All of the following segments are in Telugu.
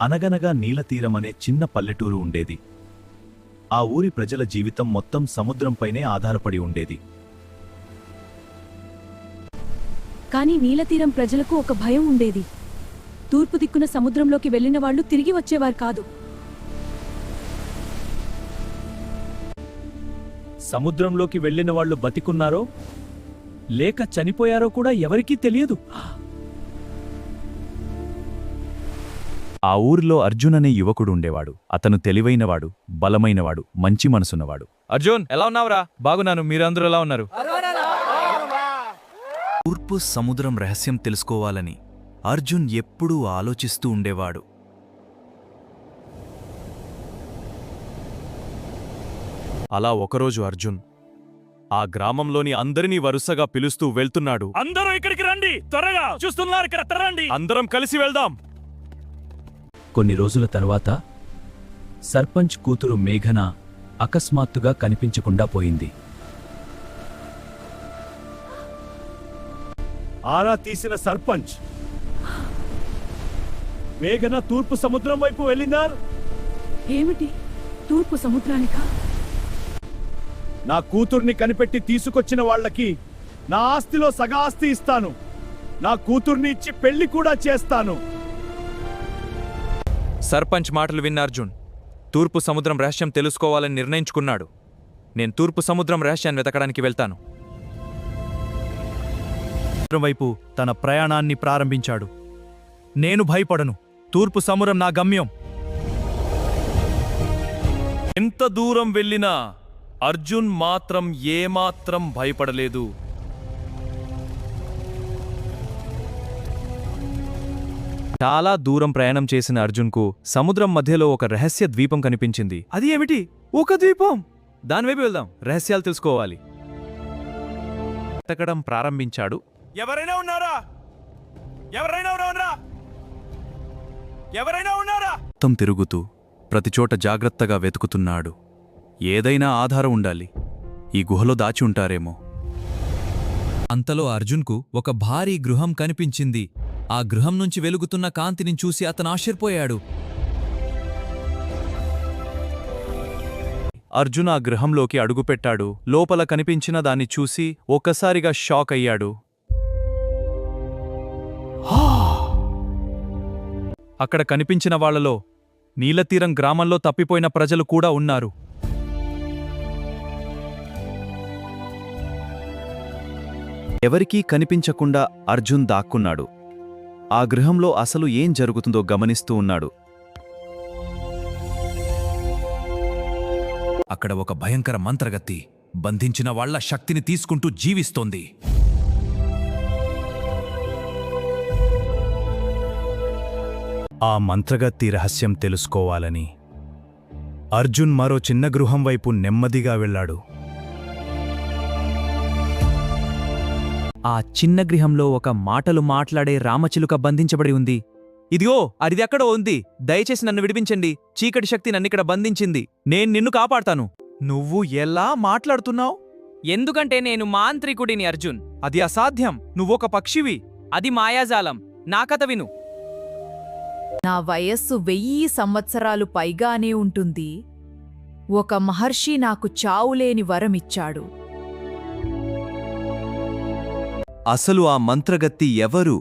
అనగనగా నీలతీరమనే చిన్న పల్లెటూరు ఉండేది. ఆ ఊరి ప్రజల జీవితం మొత్తం సముద్రంపైనే ఆధారపడి ఉండేది. కాని నీలతీరం ప్రజలకు ఒక భయం ఉండేది. తూర్పు దిక్కున సముద్రంలోకి వెళ్లిన వాళ్లు తిరిగి వచ్చేవారు కాదు. సముద్రంలోకి వెళ్లిన వాళ్లు బతికున్నారో లేక చనిపోయారో కూడా ఎవరికీ తెలియదు. ఆ ఊరిలో అర్జున్ అనే యువకుడు ఉండేవాడు. అతను తెలివైనవాడు, బలమైనవాడు, మంచి మనసున్నవాడు. అర్జున్, ఎలా ఉన్నావురా? బాగున్నాను. మీరందరూ ఎలా ఉన్నారు? తూర్పు సముద్రం రహస్యం తెలుసుకోవాలని అర్జున్ ఎప్పుడూ ఆలోచిస్తూ ఉండేవాడు. అలా ఒకరోజు అర్జున్ ఆ గ్రామంలోని అందరినీ వరుసగా పిలుస్తూ వెళ్తున్నాడు. అందరూ ఇక్కడికి రండి, త్వరగా చూస్తున్నారు ఇక్కడ రండి, అందరం కలిసి వెళ్దాం. కొన్ని రోజుల తర్వాత సర్పంచ్ కూతురు మేఘన అకస్మాత్తుగా కనిపించకుండా పోయింది. ఆరా తీసిన సర్పంచ్ మేఘన తూర్పు సముద్రం వైపు వెళ్ళినారు. ఏమిటి? తూర్పు సముద్రానికా? నా కూతుర్ని కనిపెట్టి తీసుకొచ్చిన వాళ్ళకి నా ఆస్తిలో సగాస్తి ఇస్తాను. నా కూతుర్ని ఇచ్చి పెళ్లి కూడా చేస్తాను. సర్పంచ్ మాటలు విన్న అర్జున్ తూర్పు సముద్రం రహస్యం తెలుసుకోవాలని నిర్ణయించుకున్నాడు. నేను తూర్పు సముద్రం రహస్యాన్ని వెతకడానికి వెళ్తాను. వైపు తన ప్రయాణాన్ని ప్రారంభించాడు. నేను భయపడను. తూర్పు సముద్రం నా గమ్యం. ఎంత దూరం వెళ్ళినా అర్జున్ మాత్రం ఏమాత్రం భయపడలేదు. చాలా దూరం ప్రయాణం చేసిన అర్జున్కు సముద్రం మధ్యలో ఒక రహస్య ద్వీపం కనిపించింది. అది ఏమిటి? ఒక ద్వీపం! దానివైపు వెళ్దాం, రహస్యాలు తెలుసుకోవాలి. వెతకడం ప్రారంభించాడు. ఎవరైనా ఉన్నారా? ఎవరైనా ఉన్నారా? ఎవరైనా ఉన్నారా? మొత్తం తిరుగుతూ ప్రతిచోట జాగ్రత్తగా వెతుకుతున్నాడు. ఏదైనా ఆధారం ఉండాలి. ఈ గుహలో దాచి ఉంటారేమో. అంతలో అర్జున్కు ఒక భారీ గృహం కనిపించింది. ఆ గృహం నుంచి వెలుగుతున్న కాంతిని చూసి అతను ఆశ్చర్యపోయాడు. అర్జున్ ఆ గృహంలోకి అడుగుపెట్టాడు. లోపల కనిపించిన దాన్ని చూసి ఒక్కసారిగా షాక్ అయ్యాడు. అక్కడ కనిపించిన వాళ్లలో నీలతీరం గ్రామంలో తప్పిపోయిన ప్రజలు కూడా ఉన్నారు. ఎవరికీ కనిపించకుండా అర్జున్ దాక్కున్నాడు. ఆ గృహంలో అసలు ఏం జరుగుతుందో గమనిస్తూ ఉన్నాడు. అక్కడ ఒక భయంకర మంత్రగత్తి బంధించిన వాళ్ల శక్తిని తీసుకుంటూ జీవిస్తోంది. ఆ మంత్రగత్తి రహస్యం తెలుసుకోవాలని అర్జున్ మరో చిన్న గృహం వైపు నెమ్మదిగా వెళ్ళాడు. ఆ చిన్న గృహంలో ఒక మాటలు మాట్లాడే రామచిలుక బంధించబడి ఉంది. ఇదిగో అది ఎక్కడో ఉంది. దయచేసి నన్ను విడిపించండి. చీకటి శక్తి నన్నిక్కడ బంధించింది. నేను నిన్ను కాపాడతాను. నువ్వు ఎలా మాట్లాడుతున్నావు? ఎందుకంటే నేను మాంత్రికుడిని అర్జున్. అది అసాధ్యం. నువ్వొక పక్షివి. అది మాయాజాలం. నా కథ విను. నా వయస్సు 1000 సంవత్సరాలు పైగానే ఉంటుంది. ఒక మహర్షి నాకు చావులేని వరమిచ్చాడు. అసలు ఆ మంత్రగత్తి ఎవరు?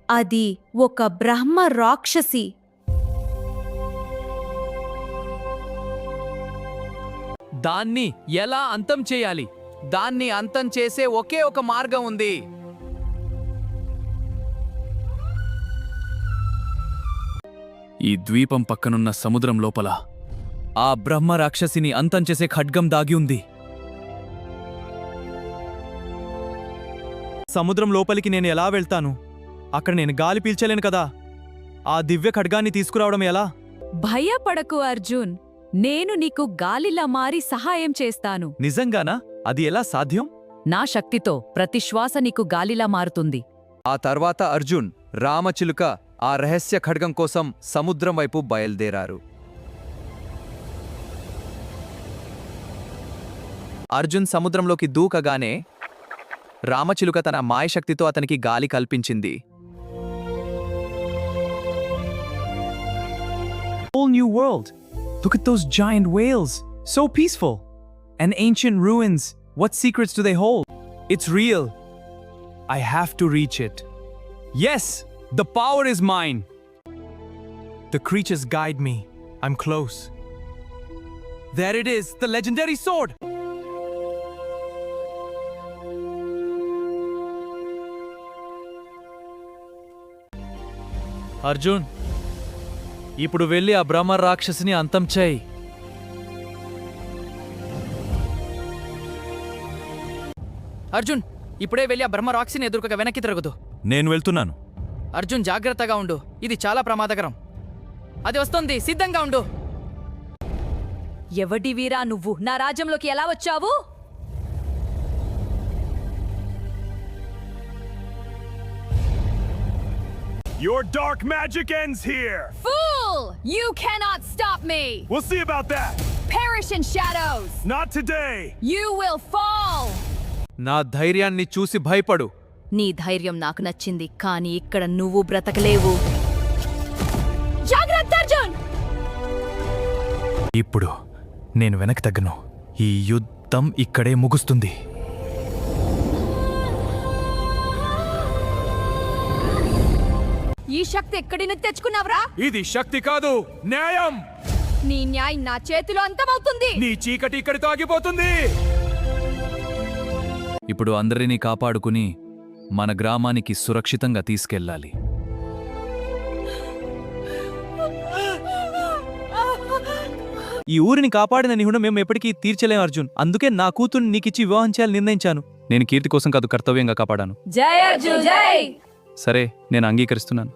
అది ఒక బ్రహ్మ రాక్షసి. దాన్ని ఎలా అంతం చేయాలి? దాన్ని అంతం చేసే ఒకే ఒక మార్గం ఉంది. ఈ ద్వీపం పక్కనున్న సముద్రం లోపల ఆ బ్రహ్మ రాక్షసిని అంతం చేసే ఖడ్గం దాగి ఉంది. సముద్రం లోపలికి నేను ఎలా వెళ్తాను? అక్కడ నేను గాలి పీల్చలేను కదా. ఆ దివ్య ఖడ్గాన్ని తీసుకురావడం ఎలా? భయపడకు అర్జున్, నేను నీకు గాలిలా మారి సహాయం చేస్తాను. నిజంగానా? అది ఎలా సాధ్యం? నా శక్తితో ప్రతి శ్వాస నీకు గాలిలా మారుతుంది. ఆ తర్వాత అర్జున్, రామచిలుక ఆ రహస్య ఖడ్గం కోసం సముద్రం వైపు బయలుదేరారు. అర్జున్ సముద్రంలోకి దూకగానే రామచిలుక తన మాయశక్తితో అతనికి గాలి కల్పించింది. whole new world. Look at those giant whales. So peaceful. And ancient ruins. What secrets do they hold? It's real. I have to reach it. Yes, the power is mine. The creatures guide me. I'm close. There it is, the legendary sword. Arjun ఇప్పుడు వెళ్ళి ఆ బ్రహ్మ రాక్షసిని అంతం చేయి. అర్జున్ ఇప్పుడే వెళ్ళి ఆ బ్రహ్మ రాక్షసిని ఎదురుగా వెనక్కి తిరగదు. నేను వెళ్తున్నాను. అర్జున్ జాగ్రత్తగా ఉండు, ఇది చాలా ప్రమాదకరం. అది వస్తుంది, సిద్ధంగా ఉండు. ఎవడివీరా నువ్వు నా రాజ్యంలోకి ఎలా వచ్చావు? Your dark magic ends here. Fool! You cannot stop me! We'll see about that. Perish in shadows! Not today. You will fall! నా ధైర్యాన్ని చూసి భయపడు. నీ ధైర్యం నాకు నచ్చింది, కానీ ఇక్కడ నువ్వు బ్రతకలేవు. జాగ్రత్త అర్జున్! ఇప్పుడు నేను వెనక్కి తగ్గను. ఈ యుద్ధం ఇక్కడే ముగుస్తుంది. ఈ శక్తి ఎక్కడి నుంచి తెచ్చుకున్నావురా? ఇది శక్తి కాదు, న్యాయం. నీ న్యాయం నా చేతిలో అంతమవుతుంది. నీ చీకటి ఇక్కడితో ఆగిపోతుంది. ఇప్పుడు అందరినీ కాపాడుకుని మన గ్రామానికి సురక్షితంగా తీసుకెళ్ళాలి. ఈ ఊరిని కాపాడిన నీ రుణం మేము ఎప్పటికీ తీర్చలేం అర్జున్. అందుకే నా కూతుర్ని నీకిచ్చి వివాహం చేయాలని నిర్ణయించాను. నేను కీర్తి కోసం కాదు, కర్తవ్యంగా కాపాడాను. జై అర్జున్ జై! సరే, నేను అంగీకరిస్తున్నాను.